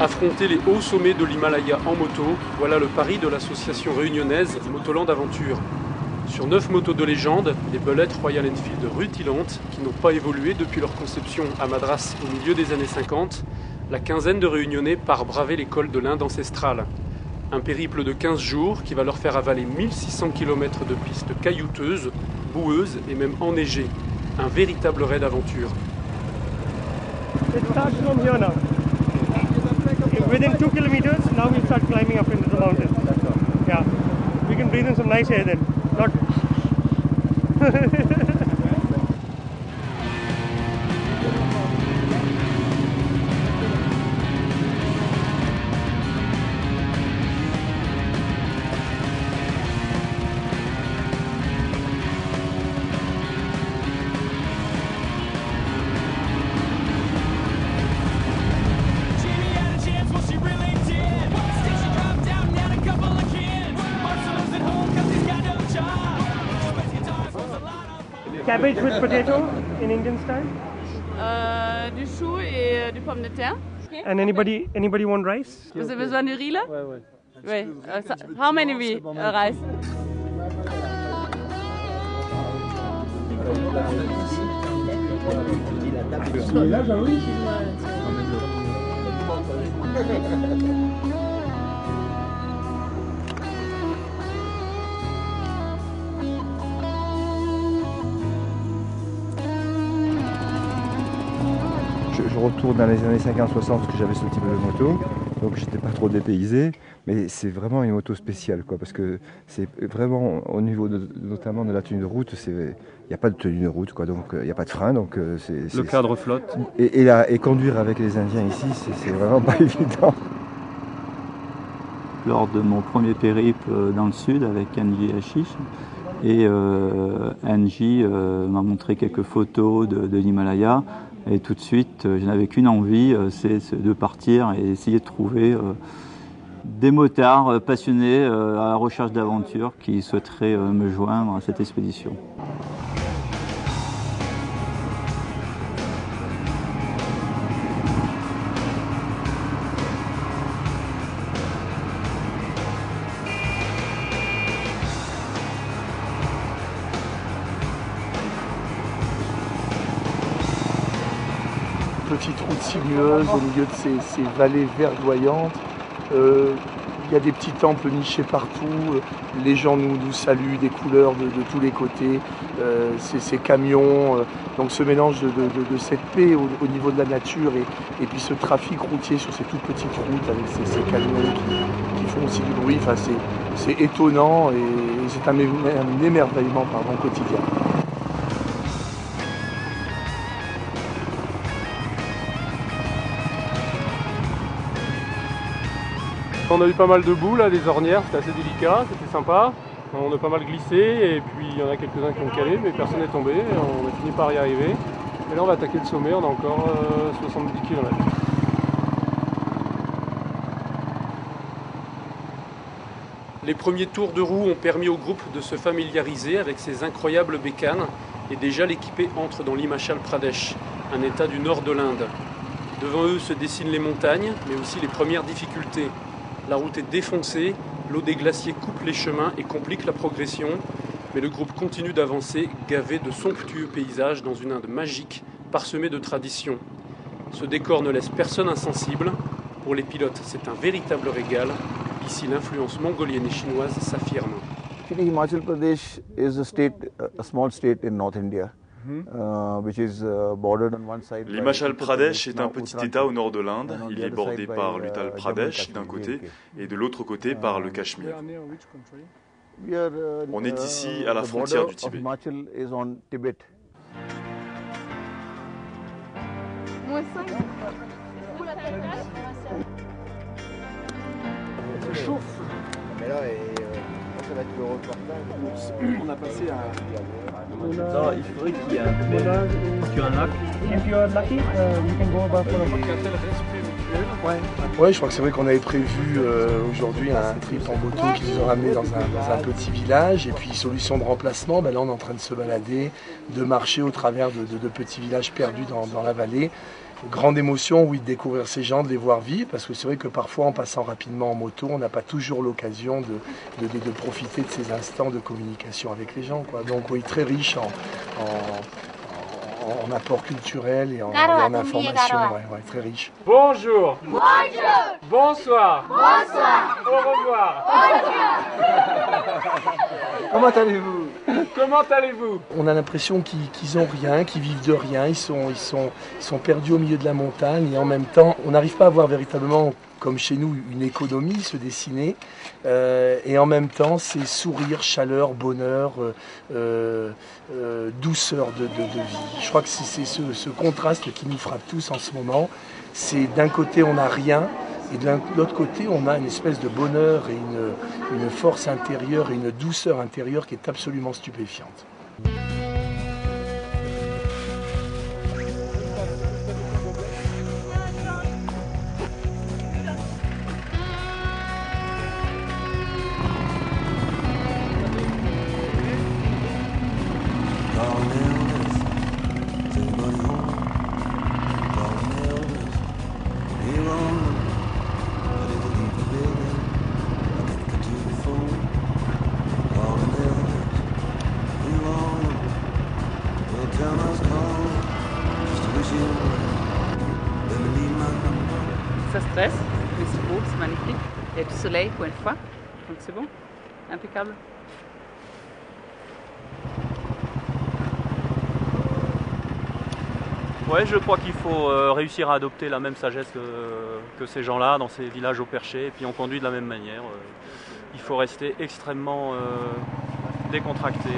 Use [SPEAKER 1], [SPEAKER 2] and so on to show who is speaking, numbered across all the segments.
[SPEAKER 1] Affronter les hauts sommets de l'Himalaya en moto, voilà le pari de l'association réunionnaise Motoland Aventure. Sur 9 motos de légende, les Bullet Royal Enfield rutilantes, qui n'ont pas évolué depuis leur conception à Madras au milieu des années 50, la quinzaine de Réunionnais part braver les cols de l'Inde ancestrale. Un périple de 15 jours qui va leur faire avaler 1600 km de pistes caillouteuses, boueuses et même enneigées. Un véritable raid d'aventure.
[SPEAKER 2] It starts from here now. Within 2 kilometers, now we start climbing up into the mountain. Yeah, we can breathe in some nice air then. Not. Cabbage with potato in Indian style.
[SPEAKER 3] Du chou et du pomme de terre.
[SPEAKER 2] And anybody want rice?
[SPEAKER 3] Vous avez besoin de riz là?
[SPEAKER 1] Ouais.
[SPEAKER 3] Oui. How many rice?
[SPEAKER 4] Je retourne dans les années 50-60 parce que j'avais ce type de moto, donc j'étais pas trop dépaysé, mais c'est vraiment une moto spéciale, quoi, parce que c'est vraiment au niveau notamment de la tenue de route, il n'y a pas de tenue de route, quoi, donc il n'y a pas de frein, donc
[SPEAKER 1] Le cadre flotte.
[SPEAKER 4] Et conduire avec les Indiens ici, c'est vraiment pas évident.
[SPEAKER 5] Lors de mon premier périple dans le sud avec Angie Ashish, et Angie m'a montré quelques photos de l'Himalaya. Et tout de suite, je n'avais qu'une envie, c'est de partir et essayer de trouver des motards passionnés à la recherche d'aventure qui souhaiteraient me joindre à cette expédition.
[SPEAKER 6] Petite route sinueuse au milieu de ces vallées verdoyantes. Il y a des petits temples nichés partout. Les gens nous saluent, des couleurs de tous les côtés. Ces camions, donc ce mélange de cette paix au niveau de la nature et puis ce trafic routier sur ces toutes petites routes avec ces camions qui font aussi du bruit. Enfin, c'est étonnant et c'est un émerveillement quotidien.
[SPEAKER 1] On a eu pas mal de boues là, des ornières, c'était assez délicat, c'était sympa. On a pas mal glissé et puis il y en a quelques-uns qui ont calé, mais personne n'est tombé. On a fini par y arriver. Et là on va attaquer le sommet, on a encore 70 km. Les premiers tours de roue ont permis au groupe de se familiariser avec ces incroyables bécanes et déjà l'équipé entre dans l'Himachal Pradesh, un état du nord de l'Inde. Devant eux se dessinent les montagnes, mais aussi les premières difficultés. La route est défoncée, l'eau des glaciers coupe les chemins et complique la progression, mais le groupe continue d'avancer, gavé de somptueux paysages dans une Inde magique, parsemée de traditions. Ce décor ne laisse personne insensible. Pour les pilotes, c'est un véritable régal. Ici, l'influence mongolienne et chinoise s'affirme.
[SPEAKER 7] Himachal Pradesh is a small state in North India.
[SPEAKER 8] L'Himachal Pradesh est un petit État au nord de l'Inde. Il est bordé par l'Uttar Pradesh d'un côté et de l'autre côté par le Cachemire. On est ici à la frontière du Tibet.
[SPEAKER 6] Ça chauffe. Mais là, ça va être le reportage. On a passé à...
[SPEAKER 5] il faudrait qu'il y ait un lac.
[SPEAKER 2] If you are lucky, you can go about for a
[SPEAKER 6] Ouais, je crois que c'est vrai qu'on avait prévu aujourd'hui un trip en moto qui nous a ramené dans un petit village. Et puis, solution de remplacement, là on est en train de se balader, de marcher au travers de petits villages perdus dans la vallée. grande émotion, oui, de découvrir ces gens, de les voir vivre, parce que c'est vrai que parfois, en passant rapidement en moto, on n'a pas toujours l'occasion de profiter de ces instants de communication avec les gens, quoi. Donc oui, très riche en apport culturel et en information, ouais, très riche.
[SPEAKER 1] Bonjour. Bonjour. Bonsoir. Bonsoir. Au revoir.
[SPEAKER 6] Comment allez-vous?
[SPEAKER 1] Comment allez-vous?
[SPEAKER 6] On a l'impression qu'ils ont rien, qu'ils vivent de rien, ils sont perdus au milieu de la montagne et en même temps, on n'arrive pas à voir véritablement, comme chez nous, une économie se dessiner. Et en même temps, c'est sourire, chaleur, bonheur, douceur de vie. Je crois que c'est ce contraste qui nous frappe tous en ce moment. C'est d'un côté, on n'a rien. Et de l'autre côté, on a une espèce de bonheur et une force intérieure et une douceur intérieure qui est absolument stupéfiante.
[SPEAKER 9] Ça stresse, mais c'est beau, c'est magnifique. Il y a du soleil pour une fois, donc c'est bon, impeccable.
[SPEAKER 10] Ouais, je crois qu'il faut réussir à adopter la même sagesse que ces gens-là dans ces villages au perché, et puis on conduit de la même manière. Il faut rester extrêmement décontracté.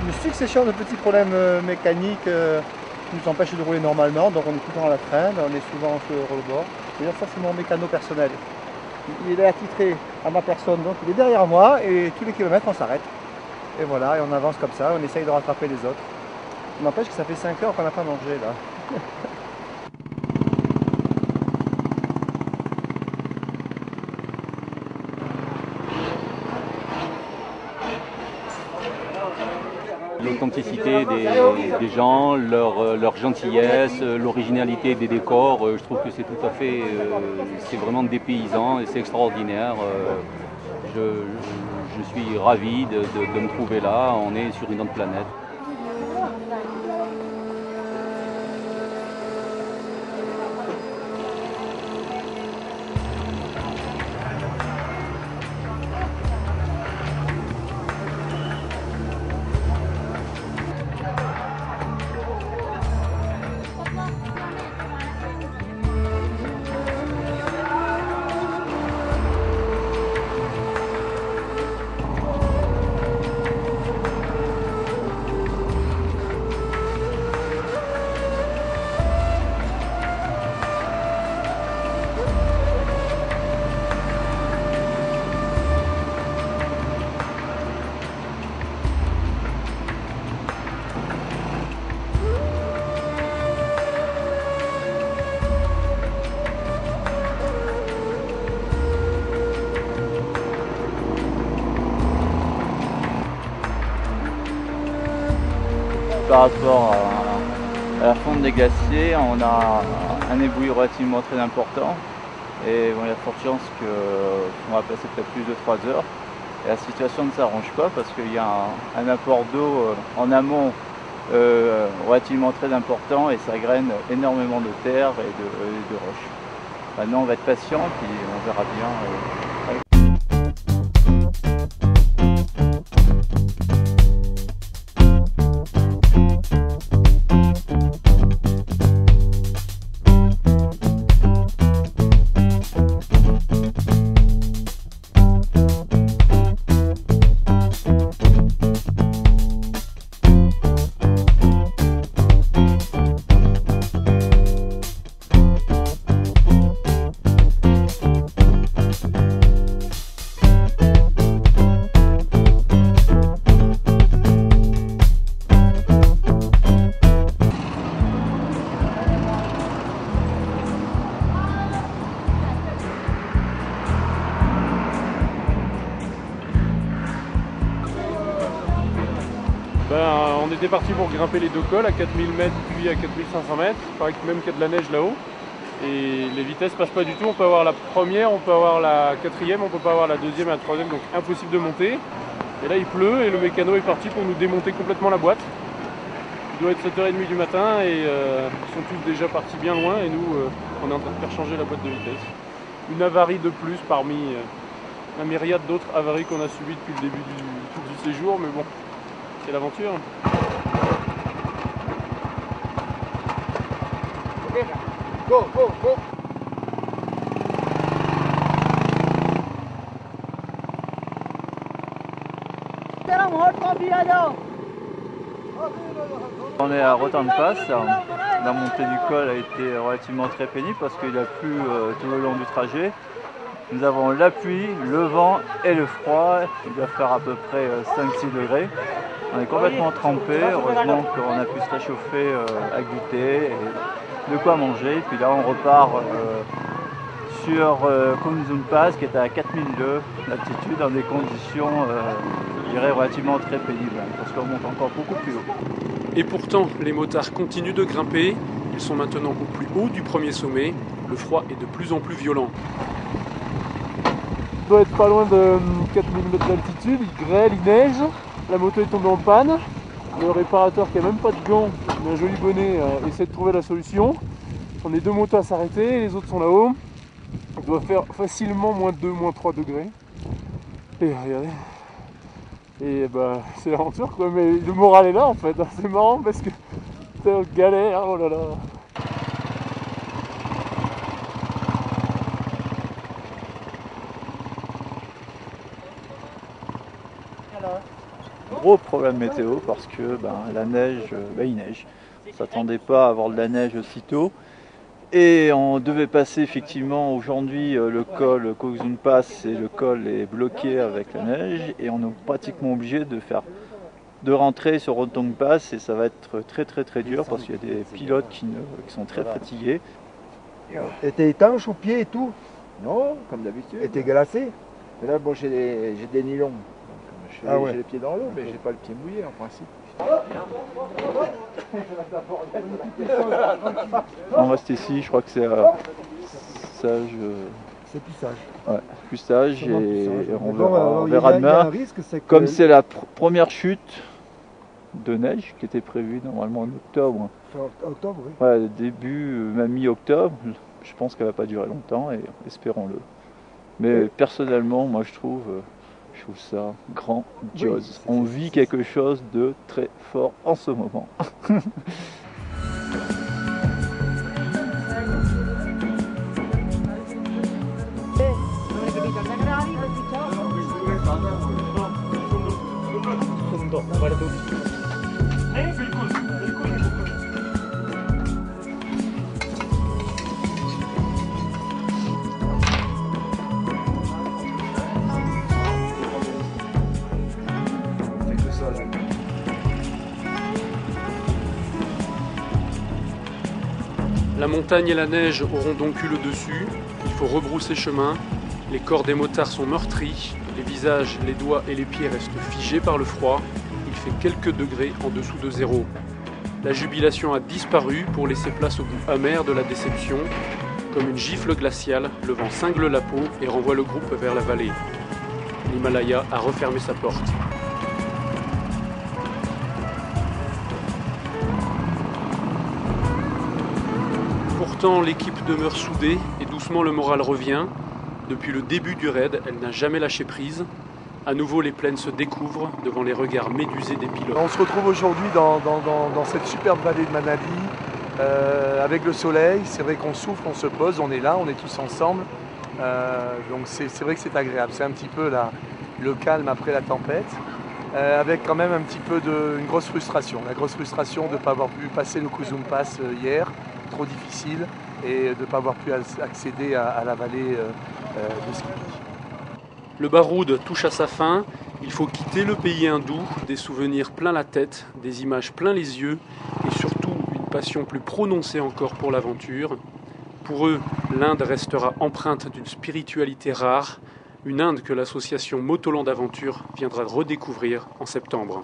[SPEAKER 11] Une succession de petits problèmes mécaniques qui nous empêchent de rouler normalement, donc on est tout le temps à la traîne, on est souvent sur le rebord. D'ailleurs ça c'est mon mécano personnel. Il est attitré à ma personne, donc il est derrière moi et tous les kilomètres on s'arrête. Et voilà, et on avance comme ça, on essaye de rattraper les autres. Ça n'empêche que ça fait 5 heures qu'on n'a pas mangé là.
[SPEAKER 12] L'authenticité des gens, leur gentillesse, l'originalité des décors, je trouve que c'est tout à fait, c'est vraiment dépaysant et c'est extraordinaire. Je suis ravi de me trouver là, on est sur une autre planète.
[SPEAKER 5] Par rapport à la fonte des glaciers, on a un éboulis relativement très important et bon, il y a forte chance qu'on va passer peut-être plus de 3 heures. Et la situation ne s'arrange pas parce qu'il y a un apport d'eau en amont relativement très important et ça graine énormément de terre et de roches. Maintenant on va être patient puis on verra bien.
[SPEAKER 1] était parti pour grimper les deux cols à 4000 mètres puis à 4500 mètres. Il paraît même qu'il y a de la neige là-haut. Et les vitesses passent pas du tout. On peut avoir la première, on peut avoir la quatrième, on peut pas avoir la deuxième et la troisième, donc impossible de monter. Et là il pleut et le mécano est parti pour nous démonter complètement la boîte. Il doit être 7h30 du matin et ils sont tous déjà partis bien loin et nous on est en train de faire changer la boîte de vitesse. Une avarie de plus parmi la myriade d'autres avaries qu'on a subies depuis le début du séjour, mais bon, c'est l'aventure.
[SPEAKER 11] Go, go, go.
[SPEAKER 5] On est à Rotterdam Pass. La montée du col a été relativement très pénible parce qu'il a plu tout le long du trajet. Nous avons la pluie, le vent et le froid. Il doit faire à peu près 5-6 degrés. On est complètement trempé. Heureusement qu'on a pu se réchauffer avec du thé et de quoi manger. Puis là, on repart sur Koh-Samui Pass qui est à 4002 d'altitude dans des conditions, je dirais, relativement très pénibles parce qu'on monte encore beaucoup plus haut.
[SPEAKER 1] Et pourtant, les motards continuent de grimper. Ils sont maintenant au plus haut du premier sommet. Le froid est de plus en plus violent.
[SPEAKER 13] On doit être pas loin de 4000 mètres d'altitude, il grêle, il neige. La moto est tombée en panne. Le réparateur qui a même pas de gants, mais un joli bonnet, essaie de trouver la solution. On est deux motos à s'arrêter, les autres sont là-haut. On doit faire facilement moins 2, moins 3 degrés. Et regardez. Et bah c'est l'aventure quoi, mais le moral est là en fait. C'est marrant parce que c'est une galère, oh là là.
[SPEAKER 5] Gros problème météo parce que la neige, il neige. On ne s'attendait pas à avoir de la neige aussitôt. Et on devait passer effectivement aujourd'hui le col Koh-Samui Pass et le col est bloqué avec la neige et on est pratiquement obligé de rentrer sur Rotterdam Pass et ça va être très dur parce qu'il y a des pilotes qui sont très fatigués.
[SPEAKER 11] Et t'es étanche aux pieds et tout?
[SPEAKER 14] Non, comme d'habitude.
[SPEAKER 11] Et t'es glacé?
[SPEAKER 14] Mais là, bon, j'ai des nylons. J'ai les pieds dans l'eau, mais j'ai pas le pied mouillé en principe.
[SPEAKER 5] On reste ici, je crois que c'est à Sage.
[SPEAKER 11] C'est plus sage.
[SPEAKER 5] Ouais, plus sage et on
[SPEAKER 11] bon,
[SPEAKER 5] verra demain. Comme
[SPEAKER 11] que...
[SPEAKER 5] c'est la première chute de neige qui était prévue normalement en octobre.
[SPEAKER 11] Octobre, oui.
[SPEAKER 5] Ouais, début, même mi-octobre. Je pense qu'elle va pas durer longtemps et espérons-le. Mais personnellement, moi je trouve ça grandiose. Oui, on vit quelque chose de très fort en ce moment.
[SPEAKER 1] La montagne et la neige auront donc eu le dessus. Il faut rebrousser chemin. Les corps des motards sont meurtris. Les visages, les doigts et les pieds restent figés par le froid. Il fait quelques degrés en dessous de zéro. La jubilation a disparu pour laisser place au goût amer de la déception. Comme une gifle glaciale, le vent cingle la peau et renvoie le groupe vers la vallée. L'Himalaya a refermé sa porte. Pourtant, l'équipe demeure soudée et doucement le moral revient. Depuis le début du raid, elle n'a jamais lâché prise. À nouveau, les plaines se découvrent devant les regards médusés des pilotes.
[SPEAKER 6] On se retrouve aujourd'hui dans cette superbe vallée de Manali avec le soleil. C'est vrai qu'on souffle, on se pose, on est là, on est tous ensemble. Donc c'est vrai que c'est agréable. C'est un petit peu le calme après la tempête. Avec quand même un petit peu une grosse frustration. La grosse frustration de ne pas avoir pu passer le Koh-Samui Pass hier, trop difficile, et de ne pas avoir pu accéder à la vallée de Skibidi.
[SPEAKER 1] Le baroud touche à sa fin. Il faut quitter le pays hindou, des souvenirs plein la tête, des images plein les yeux, et surtout une passion plus prononcée encore pour l'aventure. Pour eux, l'Inde restera empreinte d'une spiritualité rare, une Inde que l'association Motoland Aventure viendra redécouvrir en septembre.